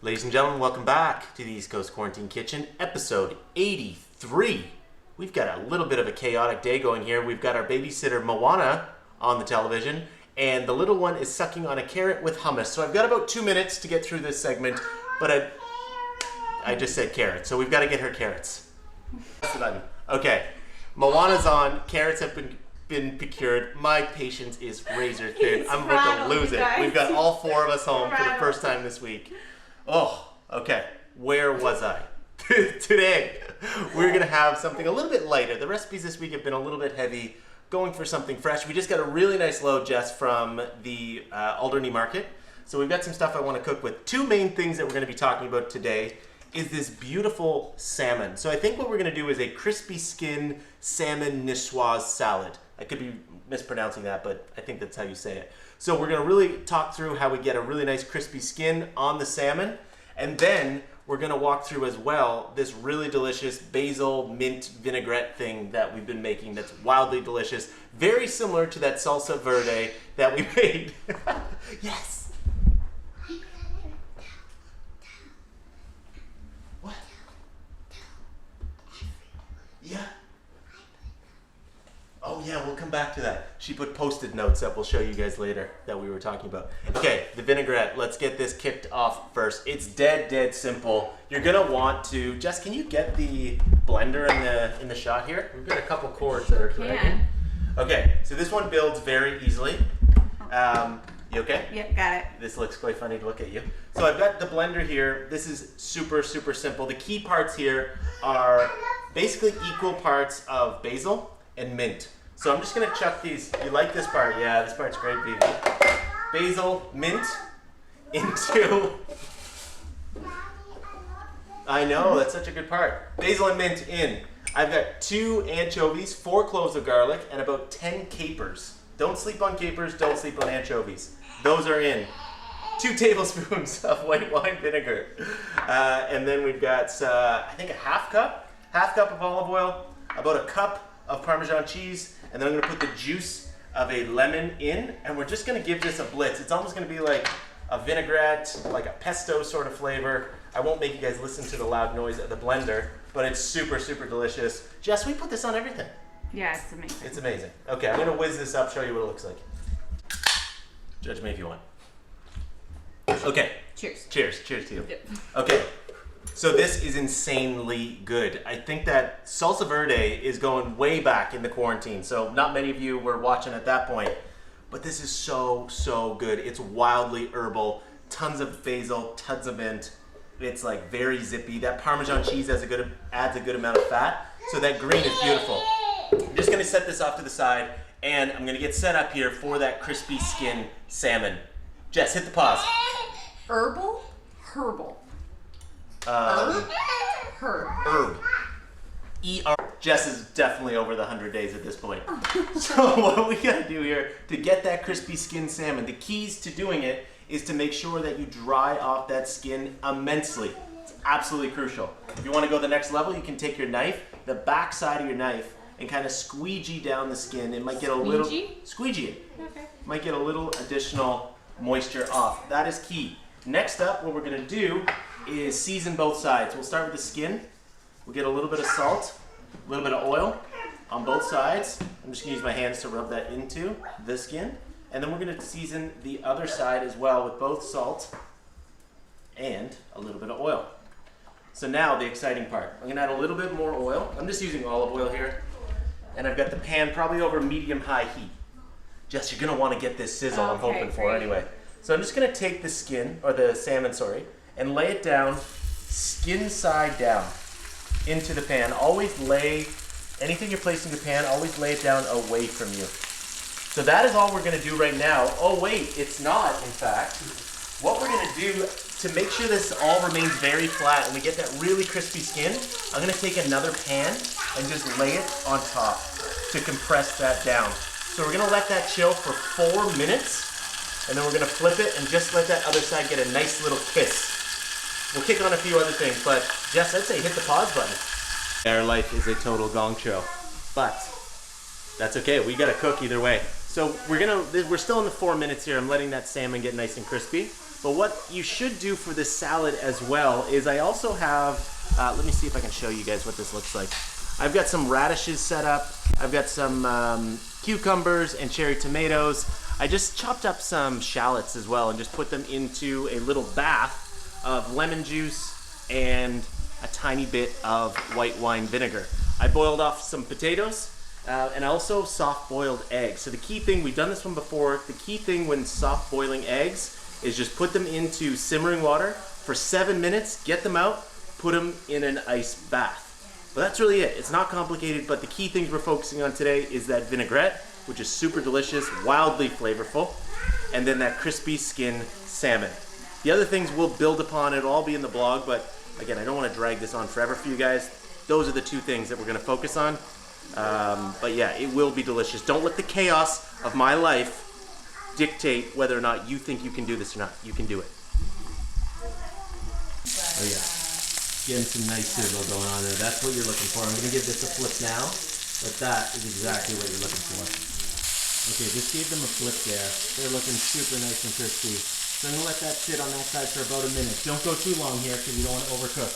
Ladies and gentlemen, welcome back to the East Coast Quarantine Kitchen, episode 83. We've got a little bit of a chaotic day going here. We've got our babysitter Moana on the television, and the little one is sucking on a carrot with hummus. So I've got about 2 minutes to get through this segment, but I just said carrot, so we've got to get her carrots. Okay, Moana's on, carrots have been procured. My patience is razor thin. I'm about to lose it. We've got all four of us home for the first time this week. Oh, okay. Where was I? Today, we're going to have something a little bit lighter. The recipes this week have been a little bit heavy, going for something fresh. We just got a really nice load, Jess, from the Alderney Market. So we've got some stuff I want to cook with. Two main things that we're going to be talking about today is this beautiful salmon. So I think what we're going to do is a crispy skin salmon nicoise salad. I could be mispronouncing that, but I think that's how you say it. So we're going to really talk through how we get a really nice crispy skin on the salmon, and then we're going to walk through as well this really delicious basil mint vinaigrette thing that we've been making that's wildly delicious, very similar to that salsa verde that we made. Yes. What? Yeah. Oh yeah, we'll come back to that. She put post-it notes that we'll show you guys later that we were talking about. Okay, the vinaigrette, let's get this kicked off first. It's dead simple. You're gonna want to, Jess, can you get the blender in the shot here? We've got a couple cords that are dragging. Okay, so this one builds very easily. You okay? Yep, got it. This looks quite funny to look at you. So I've got the blender here. This is super simple. The key parts here are basically equal parts of basil and mint. So I'm just gonna chuck these. You like this part? Yeah, this part's great, baby. Basil, mint into. I know, that's such a good part. Basil and mint in. I've got 2 anchovies, 4 cloves of garlic, and about 10 capers. Don't sleep on capers, don't sleep on anchovies. Those are in. 2 tablespoons of white wine vinegar. And then we've got, I think a half cup of olive oil, about a cup of Parmesan cheese, and then I'm gonna put the juice of a lemon in, and we're just gonna give this a blitz. It's almost gonna be like a vinaigrette, like a pesto sort of flavor. I won't make you guys listen to the loud noise of the blender, but it's super delicious. Jess, we put this on everything. Yeah, it's amazing. It's amazing. Okay, I'm gonna whiz this up, show you what it looks like. Judge me if you want. Okay. Cheers. Cheers to you. Yep. Okay. So this is insanely good. I think that salsa verde is going way back in the quarantine, so not many of you were watching at that point, but this is so good. It's wildly herbal, tons of basil, tons of mint. It's like very zippy. That Parmesan cheese adds a good amount of fat, so that green is beautiful. I'm just gonna set this off to the side, and I'm gonna get set up here for that crispy skin salmon. Jess, hit the pause. Herbal? Herbal. Herb. E-R. Jess is definitely over the 100 days at this point. So what we gotta do here to get that crispy skin salmon, the keys to doing it is to make sure that you dry off that skin immensely. It's absolutely crucial. If you wanna go the next level, you can take your knife, the back side of your knife, and kind of squeegee down the skin. It might get a little... Squeegee it. Okay. Might get a little additional moisture off. That is key. Next up, what we're gonna do is season both sides. We'll start with the skin. We'll get a little bit of salt, a little bit of oil on both sides. I'm just gonna use my hands to rub that into the skin. And then we're gonna season the other side as well with both salt and a little bit of oil. So now the exciting part. I'm gonna add a little bit more oil. I'm just using olive oil here. And I've got the pan probably over medium-high heat. Jess, you're gonna wanna get this sizzle I'm hoping for anyway. So I'm just gonna take the skin, or the salmon, sorry, and lay it down, skin side down, into the pan. Always lay, anything you're placing in the pan, always lay it down away from you. So that is all we're gonna do right now. Oh wait, it's not, in fact. What we're gonna do to make sure this all remains very flat and we get that really crispy skin, I'm gonna take another pan and just lay it on top to compress that down. So we're gonna let that chill for 4 minutes, and then we're gonna flip it and just let that other side get a nice little kiss. We'll kick on a few other things, but Jess, I'd say hit the pause button. Our life is a total gong show, but that's okay. We gotta cook either way. So we're still in the 4 minutes here. I'm letting that salmon get nice and crispy. But what you should do for this salad as well is I also have, let me see if I can show you guys what this looks like. I've got some radishes set up. I've got some cucumbers and cherry tomatoes. I just chopped up some shallots as well and just put them into a little bath of lemon juice and a tiny bit of white wine vinegar. I boiled off some potatoes and also soft boiled eggs. So the key thing, we've done this one before, the key thing when soft boiling eggs is just put them into simmering water for 7 minutes, get them out, put them in an ice bath. But that's really it. It's not complicated, but the key things we're focusing on today is that vinaigrette, which is super delicious, wildly flavorful, and then that crispy skin salmon. The other things we'll build upon, it'll all be in the blog, but again, I don't want to drag this on forever for you guys. Those are the two things that we're going to focus on. But yeah, it will be delicious. Don't let the chaos of my life dictate whether or not you think you can do this or not. You can do it. Oh yeah. Getting some nice sizzle going on there. That's what you're looking for. I'm going to give this a flip now, but that is exactly what you're looking for. Okay, just gave them a flip there. They're looking super nice and crispy. So I'm going to let that sit on that side for about a minute. Don't go too long here because you don't want to overcook.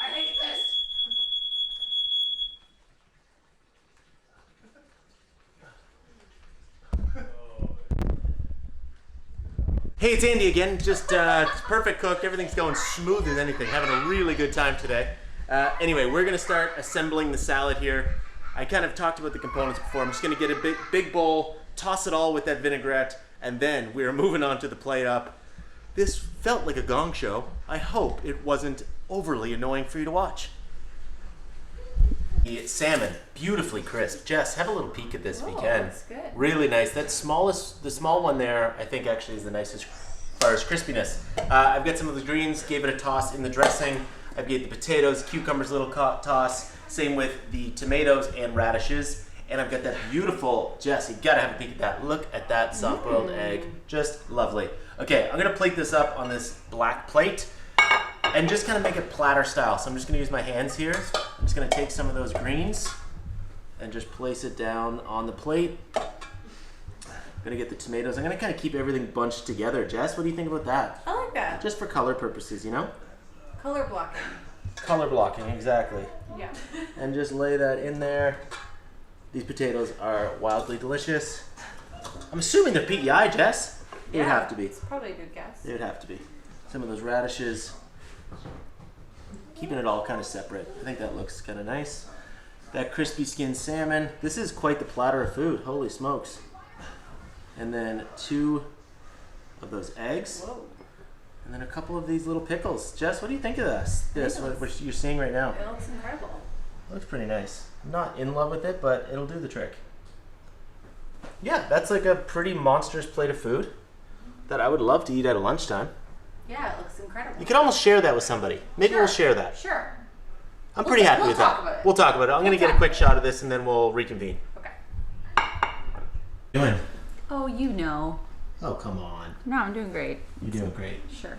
I hate this. Hey, it's Andy again. Just perfect cooked. Everything's going smooth as anything. Having a really good time today. Anyway, we're gonna start assembling the salad here. I kind of talked about the components before. I'm just gonna get a big bowl, toss it all with that vinaigrette, and then we're moving on to the plate up. This felt like a gong show. I hope it wasn't overly annoying for you to watch. The salmon, beautifully crisp. Jess, have a little peek at this if you can. That's good. Really nice. The small one there, I think actually is the nicest as far as crispiness. I've got some of the greens, gave it a toss in the dressing. I've got the potatoes, cucumbers, little toss. Same with the tomatoes and radishes. And I've got that beautiful, Jess, you gotta have a peek at that. Look at that soft-boiled egg. Just lovely. Okay, I'm gonna plate this up on this black plate and just kind of make it platter style. So I'm just gonna use my hands here. I'm just gonna take some of those greens and just place it down on the plate. I'm gonna get the tomatoes. I'm gonna kind of keep everything bunched together. Jess, what do you think about that? I like that. Just for color purposes, you know? Color blocking. Color blocking, exactly. Yeah. And just lay that in there. These potatoes are wildly delicious. I'm assuming they're PEI, Jess. It would have to be. It's probably a good guess. It would have to be. Some of those radishes. Keeping it all kind of separate. I think that looks kind of nice. That crispy skin salmon. This is quite the platter of food. Holy smokes. And then 2 of those eggs. Whoa. And then a couple of these little pickles. Jess, what do you think of this? What you're seeing right now? It looks incredible. Looks pretty nice. I'm not in love with it, but it'll do the trick. Yeah, that's like a pretty monstrous plate of food that I would love to eat at a lunchtime. Yeah, it looks incredible. You could almost share that with somebody. Maybe Sure. we'll share that. Sure. I'm pretty happy we'll with talk that. about it. We'll talk about it. I'm going to get a talk quick about shot of this and then we'll reconvene. Okay. Doing? Oh, you know. Oh, come on. No, I'm doing great. You're doing great. Sure.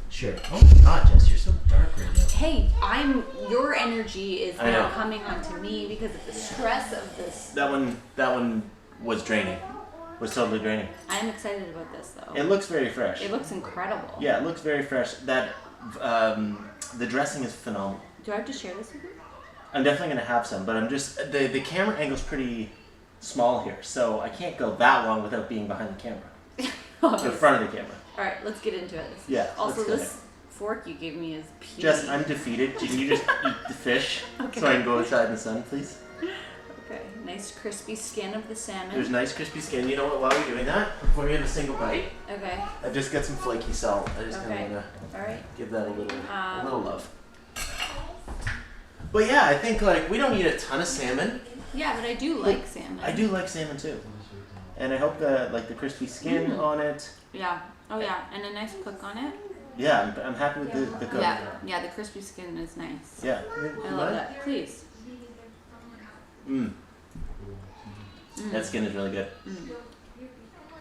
Sure. Oh my God, Jess, you're so dark right now. Hey, your energy is I now know. coming onto me because of the stress of this. That one was draining. Was totally draining. I'm excited about this though. It looks very fresh. It looks incredible. Yeah, it looks very fresh. That the dressing is phenomenal. Do I have to share this with you? I'm definitely gonna have some, but I'm just the camera angle's pretty small here, so I can't go that long without being behind the camera. In front of the camera. All right, let's get into it. Yeah. Also, let's go this fork you gave me is peely. Jess, I'm defeated. Can you just eat the fish Okay. so I can go outside in the sun, please? Okay, nice crispy skin of the salmon. There's nice crispy skin. You know what? While we're doing that, before we have a single bite, Okay. I've just got some flaky salt. I just kind Okay. of wanna All right. give that a little love. But yeah, I think like we don't need a ton of salmon. Yeah, but I do like salmon. I do like salmon too, and I hope that like the crispy skin on it. Yeah. Oh yeah, and a nice cook on it. Yeah, I'm happy with the cook. Yeah, the crispy skin is nice. Yeah. I love that. Please. That skin is really good.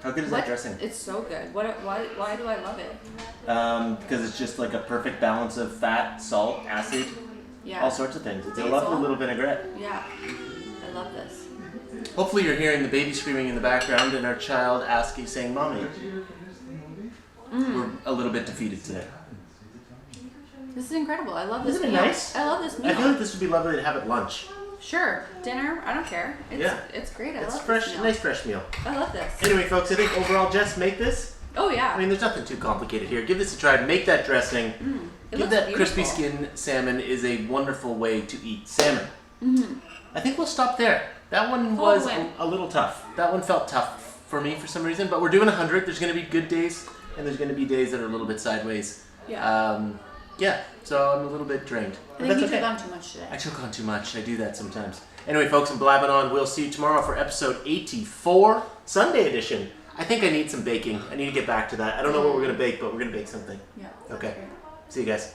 How good is What? that dressing? It's so good. Why do I love it? Because it's just like a perfect balance of fat, salt, acid, Yeah. all sorts of things. It's a Basil. lovely little vinaigrette. Yeah. I love this. Hopefully you're hearing the baby screaming in the background and our child asking, saying, Mommy. We're a little bit defeated today. This is incredible. I love this Isn't it meal. nice? I love this meal. I feel like this would be lovely to have at lunch. Sure. Dinner, I don't care. It's great. I It's love fresh, this meal. nice fresh meal. I love this. Anyway, folks, I think overall, Jess, make this. Oh, yeah. I mean, there's nothing too complicated here. Give this a try. Make that dressing. It Give looks that beautiful. crispy skin salmon is a wonderful way to eat salmon. I think we'll stop there. That one was a little tough. That one felt tough for me for some reason, but we're doing 100. There's going to be good days, and there's going to be days that are a little bit sideways. Yeah. Yeah, so I'm a little bit drained. I But think that's you okay. took on too much today. I choke on too much. I do that sometimes. Anyway, folks, I'm blabbing on. We'll see you tomorrow for episode 84, Sunday edition. I think I need some baking. I need to get back to that. I don't know what we're going to bake, but we're going to bake something. Yeah. Okay. Great. See you guys.